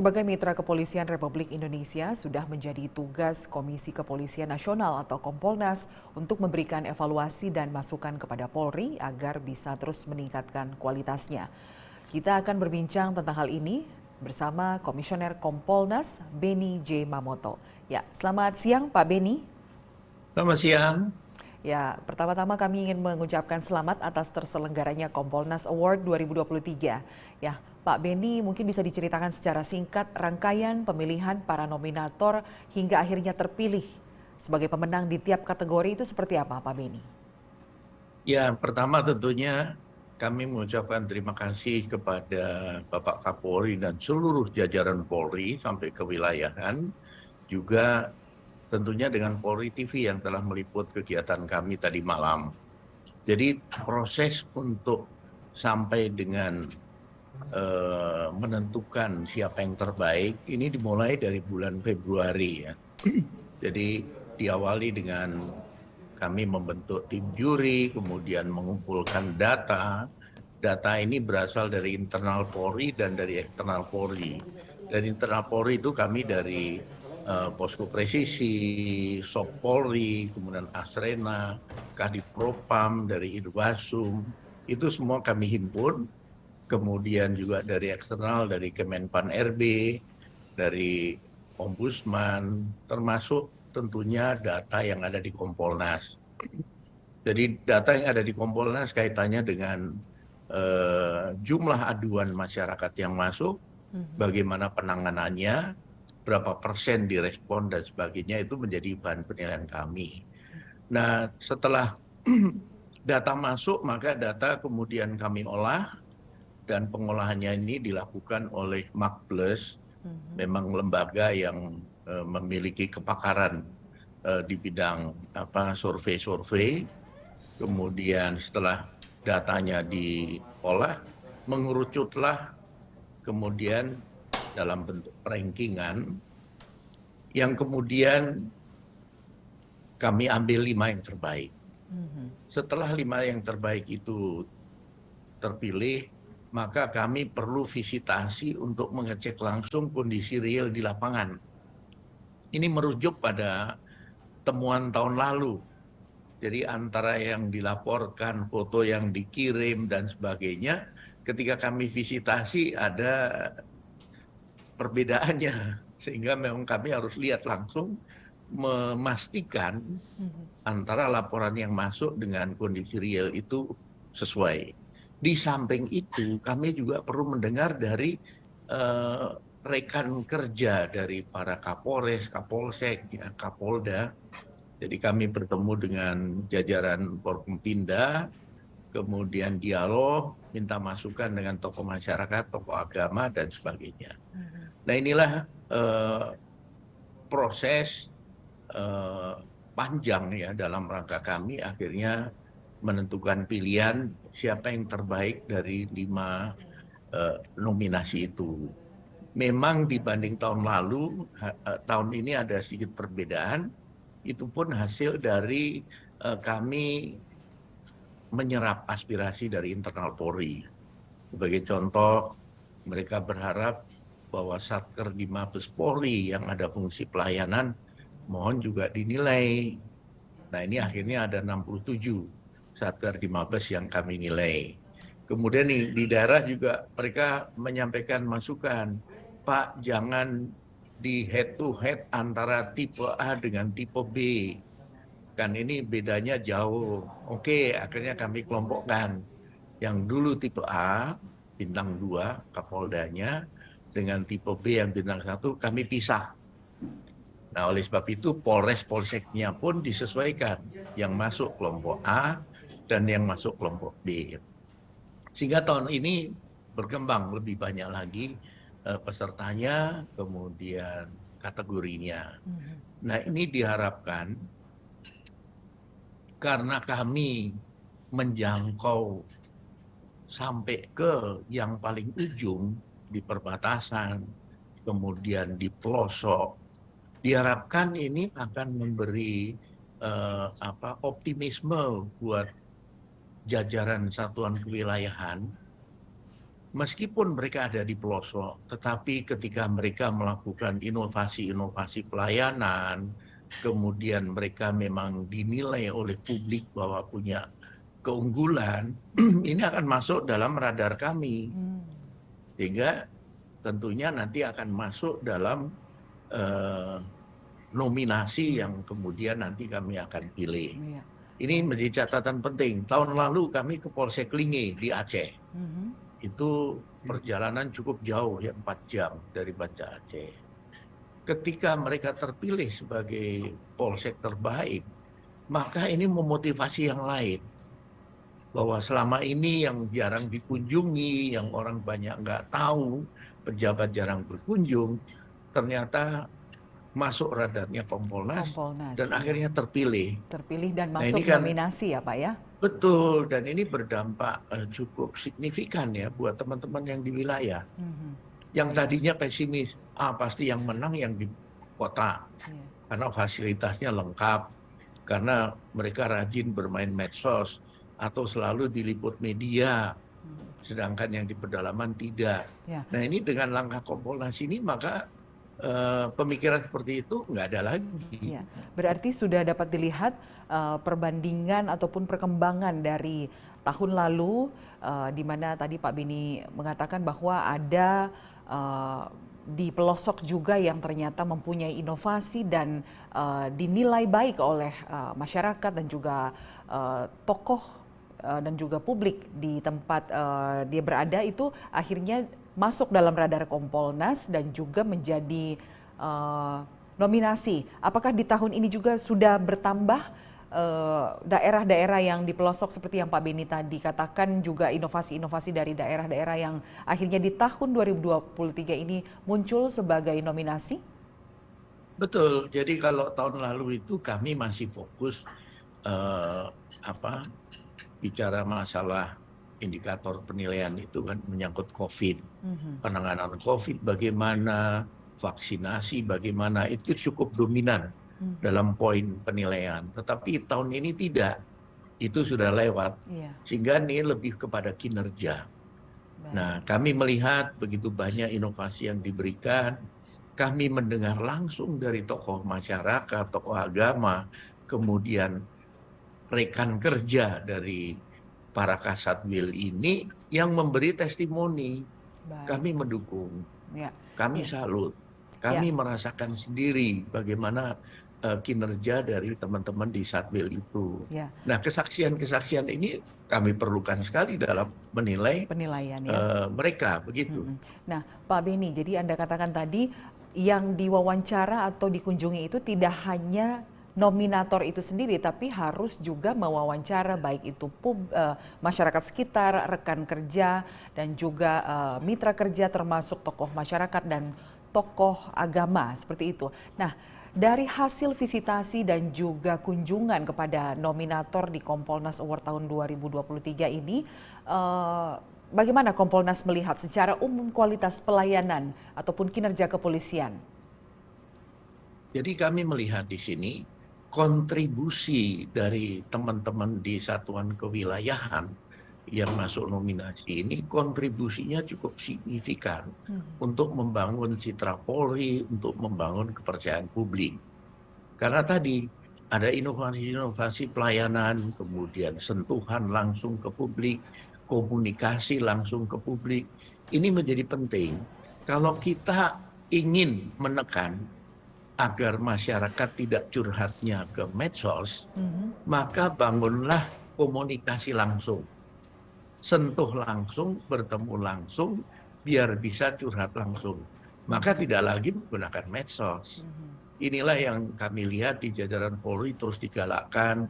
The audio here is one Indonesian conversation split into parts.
Sebagai mitra kepolisian Republik Indonesia sudah menjadi tugas Komisi Kepolisian Nasional atau Kompolnas untuk memberikan evaluasi dan masukan kepada Polri agar bisa terus meningkatkan kualitasnya. Kita akan berbincang tentang hal ini bersama Komisioner Kompolnas Beni J. Mamoto. Ya, selamat siang Pak Beni. Selamat siang. Ya, pertama-tama kami ingin mengucapkan selamat atas terselenggaranya Kompolnas Award 2023. Ya, Pak Beni mungkin bisa diceritakan secara singkat rangkaian pemilihan para nominator hingga akhirnya terpilih sebagai pemenang di tiap kategori itu seperti apa, Pak Beni? Ya, pertama tentunya kami mengucapkan terima kasih kepada Bapak Kapolri dan seluruh jajaran Polri sampai kewilayahan, juga tentunya dengan Polri TV yang telah meliput kegiatan kami tadi malam. Jadi proses untuk sampai dengan menentukan siapa yang terbaik ini dimulai dari bulan Februari ya. Jadi diawali dengan kami membentuk tim juri, kemudian mengumpulkan data. Data ini berasal dari internal Polri dan dari eksternal Polri. Dari internal Polri itu kami dari Posko Presisi, Sop Polri, kemudian Asrena, Kadipropam, dari Irwasum, itu semua kami himpun. Kemudian juga dari eksternal, dari Kemenpan RB, dari Ombudsman, termasuk tentunya data yang ada di Kompolnas. Jadi data yang ada di Kompolnas kaitannya dengan jumlah aduan masyarakat yang masuk, bagaimana penanganannya, berapa persen direspon dan sebagainya, itu menjadi bahan penilaian kami. Nah, setelah data masuk, maka data kemudian kami olah, dan pengolahannya ini dilakukan oleh Makbles, memang lembaga yang memiliki kepakaran di bidang survei-survei. Kemudian setelah datanya diolah, mengerucutlah kemudian dalam bentuk rankingan yang kemudian kami ambil 5 yang terbaik. Setelah 5 yang terbaik itu terpilih, maka kami perlu visitasi untuk mengecek langsung kondisi real di lapangan. Ini merujuk pada temuan tahun lalu. Jadi antara yang dilaporkan, foto yang dikirim, dan sebagainya, ketika kami visitasi ada perbedaannya. Sehingga memang kami harus lihat langsung, memastikan antara laporan yang masuk dengan kondisi real itu sesuai. Di samping itu, kami juga perlu mendengar dari rekan kerja dari para Kapolres, Kapolsek, ya, Kapolda. Jadi kami bertemu dengan jajaran Forkompinda, kemudian dialog, minta masukan dengan tokoh masyarakat, tokoh agama, dan sebagainya. Nah, inilah proses panjang ya dalam rangka kami akhirnya menentukan pilihan siapa yang terbaik dari 5 nominasi itu. Memang dibanding tahun lalu, tahun ini ada sedikit perbedaan. Itu pun hasil dari kami menyerap aspirasi dari internal Polri. Sebagai contoh, mereka berharap bahwa Satker di Mabes Polri yang ada fungsi pelayanan mohon juga dinilai. Nah, ini akhirnya ada 67 Satker di Mabes yang kami nilai. Kemudian di daerah juga mereka menyampaikan masukan, Pak, jangan di head to head antara tipe A dengan tipe B. Kan ini bedanya jauh. Oke, akhirnya kami kelompokkan. Yang dulu tipe A, bintang 2, Kapoldanya, dengan tipe B yang bintang 1, kami pisah. Nah, oleh sebab itu Polres Polseknya pun disesuaikan. Yang masuk kelompok A dan yang masuk kelompok B. Sehingga tahun ini berkembang lebih banyak lagi pesertanya, kemudian kategorinya. Nah, ini diharapkan karena kami menjangkau sampai ke yang paling ujung di perbatasan, kemudian di pelosok, diharapkan ini akan memberi optimisme buat jajaran satuan kewilayahan meskipun mereka ada di pelosok, tetapi ketika mereka melakukan inovasi-inovasi pelayanan, kemudian mereka memang dinilai oleh publik bahwa punya keunggulan, ini akan masuk dalam radar kami. Sehingga tentunya nanti akan masuk dalam nominasi yang kemudian nanti kami akan pilih. Ini menjadi catatan penting. Tahun lalu kami ke Polsek Linge di Aceh. Itu perjalanan cukup jauh, ya 4 jam dari Banda Aceh. Ketika mereka terpilih sebagai polsek terbaik, maka ini memotivasi yang lain. Bahwa selama ini yang jarang dikunjungi, yang orang banyak nggak tahu, pejabat jarang berkunjung, ternyata masuk radarnya Kompolnas dan akhirnya terpilih. Terpilih dan masuk nominasi ya Pak ya? Betul, dan ini berdampak cukup signifikan ya buat teman-teman yang di wilayah. Yang tadinya pesimis, pasti yang menang yang di kota. Karena fasilitasnya lengkap, karena mereka rajin bermain medsos, atau selalu diliput media, sedangkan yang di pedalaman tidak. Nah ini dengan langkah Kompolnas ini maka pemikiran seperti itu nggak ada lagi. Berarti sudah dapat dilihat perbandingan ataupun perkembangan dari tahun lalu, di mana tadi Pak Beni mengatakan bahwa ada di pelosok juga yang ternyata mempunyai inovasi dan dinilai baik oleh masyarakat dan juga tokoh dan juga publik di tempat dia berada, itu akhirnya masuk dalam radar Kompolnas dan juga menjadi nominasi. Apakah di tahun ini juga sudah bertambah daerah-daerah yang di pelosok seperti yang Pak Beni tadi katakan, juga inovasi-inovasi dari daerah-daerah yang akhirnya di tahun 2023 ini muncul sebagai nominasi? Betul, jadi kalau tahun lalu itu kami masih fokus bicara masalah indikator penilaian itu kan menyangkut COVID, penanganan COVID bagaimana, vaksinasi bagaimana, itu cukup dominan dalam poin penilaian. Tetapi tahun ini tidak, itu sudah lewat, sehingga ini lebih kepada kinerja. Nah, kami melihat begitu banyak inovasi yang diberikan, kami mendengar langsung dari tokoh masyarakat, tokoh agama, kemudian rekan kerja dari para Kasatwil ini yang memberi testimoni. Kami mendukung, kami salut, kami merasakan sendiri bagaimana kinerja dari teman-teman di Satwil itu. Nah, kesaksian-kesaksian ini kami perlukan sekali dalam menilai penilaian mereka, begitu. Nah, Pak Beni, jadi Anda katakan tadi yang diwawancara atau dikunjungi itu tidak hanya nominator itu sendiri, tapi harus juga mewawancara baik itu masyarakat sekitar, rekan kerja, dan juga mitra kerja termasuk tokoh masyarakat dan tokoh agama, seperti itu. Nah, dari hasil visitasi dan juga kunjungan kepada nominator di Kompolnas Award tahun 2023 ini, bagaimana Kompolnas melihat secara umum kualitas pelayanan ataupun kinerja kepolisian? Jadi kami melihat di sini kontribusi dari teman-teman di satuan kewilayahan yang masuk nominasi ini kontribusinya cukup signifikan untuk membangun citra Polri, untuk membangun kepercayaan publik. Karena tadi ada inovasi-inovasi pelayanan, kemudian sentuhan langsung ke publik, komunikasi langsung ke publik. Ini menjadi penting. Kalau kita ingin menekan agar masyarakat tidak curhatnya ke medsos, maka bangunlah komunikasi langsung. Sentuh langsung, bertemu langsung, biar bisa curhat langsung. Maka tidak lagi menggunakan medsos. Inilah yang kami lihat di jajaran Polri terus digalakkan.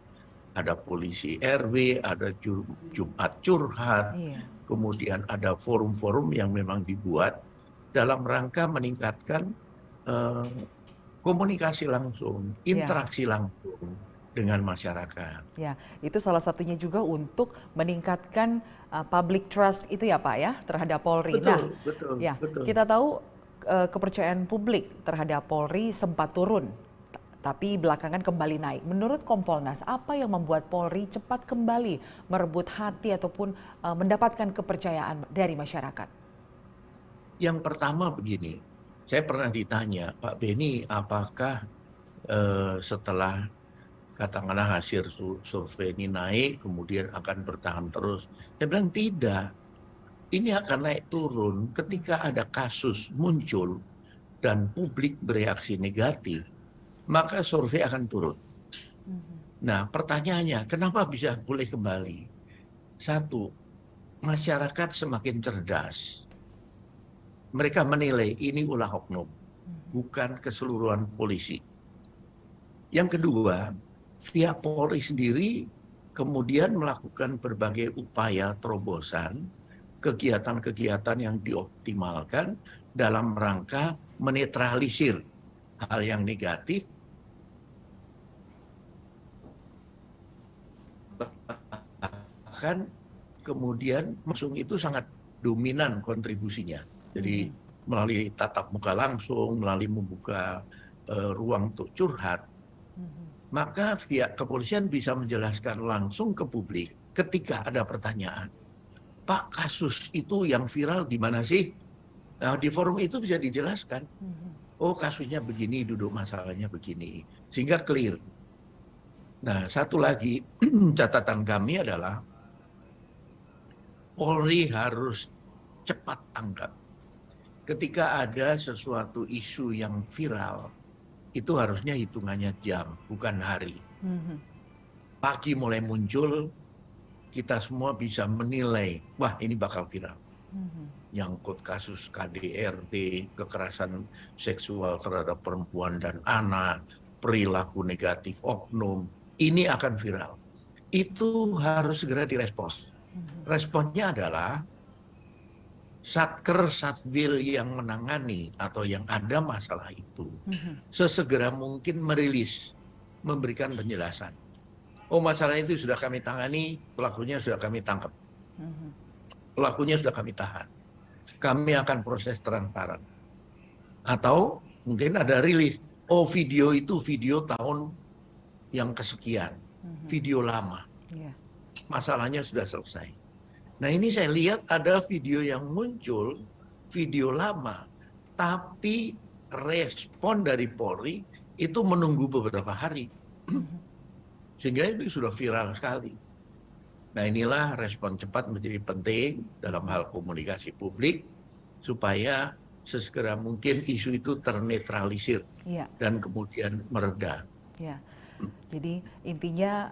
Ada polisi RW, ada Jumat curhat, kemudian ada forum-forum yang memang dibuat dalam rangka meningkatkan komunikasi langsung, interaksi langsung dengan masyarakat. Ya, itu salah satunya juga untuk meningkatkan public trust itu ya Pak ya terhadap Polri. Betul, betul. Kita tahu kepercayaan publik terhadap Polri sempat turun tapi belakangan kembali naik. Menurut Kompolnas, apa yang membuat Polri cepat kembali merebut hati ataupun mendapatkan kepercayaan dari masyarakat? Yang pertama begini, saya pernah ditanya, Pak Beni, apakah setelah katakanlah hasil survei ini naik, kemudian akan bertahan terus? Saya bilang tidak, ini akan naik turun ketika ada kasus muncul dan publik bereaksi negatif, maka survei akan turun. Nah, pertanyaannya, kenapa bisa pulih kembali? Satu, masyarakat semakin cerdas. Mereka menilai ini ulah oknum, bukan keseluruhan polisi. Yang kedua, pihak Polri sendiri kemudian melakukan berbagai upaya terobosan, kegiatan-kegiatan yang dioptimalkan dalam rangka menetralisir hal yang negatif, bahkan kemudian Mesum itu sangat dominan kontribusinya. Jadi melalui tatap muka langsung, melalui membuka ruang untuk curhat, maka pihak kepolisian bisa menjelaskan langsung ke publik ketika ada pertanyaan. Pak, kasus itu yang viral di mana sih? Nah, di forum itu bisa dijelaskan. Oh, kasusnya begini, duduk masalahnya begini. Sehingga clear. Nah, satu lagi catatan kami adalah Polri harus cepat tanggap. Ketika ada sesuatu isu yang viral, itu harusnya hitungannya jam, bukan hari. Pagi mulai muncul, kita semua bisa menilai, wah ini bakal viral. Nyangkut kasus KDRT, kekerasan seksual terhadap perempuan dan anak, perilaku negatif oknum, ini akan viral. Itu harus segera direspons. Responnya adalah Satker Satwil yang menangani atau yang ada masalah itu sesegera mungkin merilis, memberikan penjelasan. Oh, masalah itu sudah kami tangani, pelakunya sudah kami tangkap, pelakunya sudah kami tahan. Kami akan proses transparan. Atau mungkin ada rilis, oh video itu video tahun yang kesekian, video lama, masalahnya sudah selesai. Nah, ini saya lihat ada video yang muncul, video lama, tapi respon dari Polri itu menunggu beberapa hari. Sehingga itu sudah viral sekali. Nah, inilah respon cepat menjadi penting dalam hal komunikasi publik, supaya sesegera mungkin isu itu ternetralisir dan kemudian mereda. Ya. Jadi intinya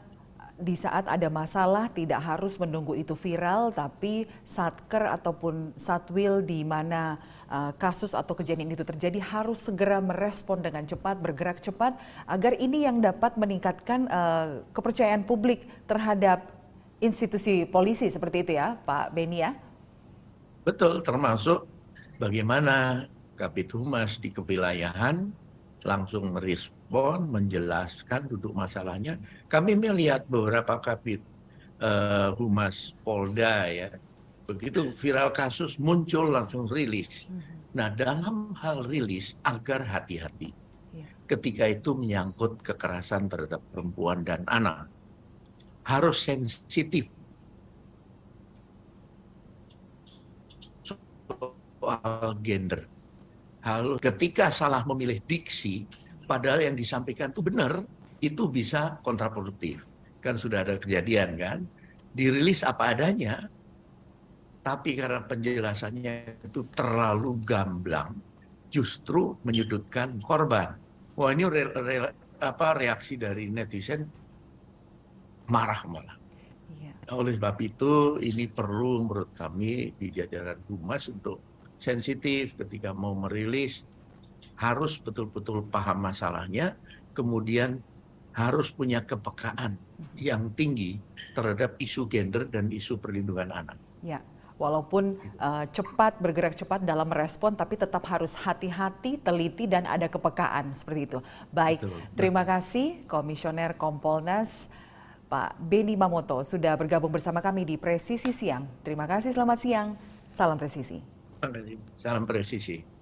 di saat ada masalah tidak harus menunggu itu viral, tapi Satker ataupun Satwil di mana kasus atau kejadian itu terjadi harus segera merespon dengan cepat, bergerak cepat, agar ini yang dapat meningkatkan kepercayaan publik terhadap institusi polisi, seperti itu ya Pak Beni ya? Betul, termasuk bagaimana Kabid Humas di kewilayahan langsung merespon, menjelaskan duduk masalahnya. Kami melihat beberapa Kabid Humas Polda ya, begitu viral kasus muncul langsung rilis. Nah, dalam hal rilis agar hati-hati ketika itu menyangkut kekerasan terhadap perempuan dan anak. Harus sensitif soal gender. Hal ketika salah memilih diksi, padahal yang disampaikan itu benar, itu bisa kontraproduktif. Kan sudah ada kejadian kan, dirilis apa adanya, tapi karena penjelasannya itu terlalu gamblang, justru menyudutkan korban. Wah, ini reaksi dari netizen marah malah. Oleh sebab itu, ini perlu menurut kami di jajaran Humas untuk sensitif ketika mau merilis, harus betul-betul paham masalahnya, kemudian harus punya kepekaan yang tinggi terhadap isu gender dan isu perlindungan anak. Ya, walaupun cepat, bergerak cepat dalam merespon, tapi tetap harus hati-hati, teliti, dan ada kepekaan seperti itu. Baik, betul. Terima kasih Komisioner Kompolnas Pak Beni Mamoto sudah bergabung bersama kami di Presisi Siang. Terima kasih, selamat siang, salam presisi. Salam presisi.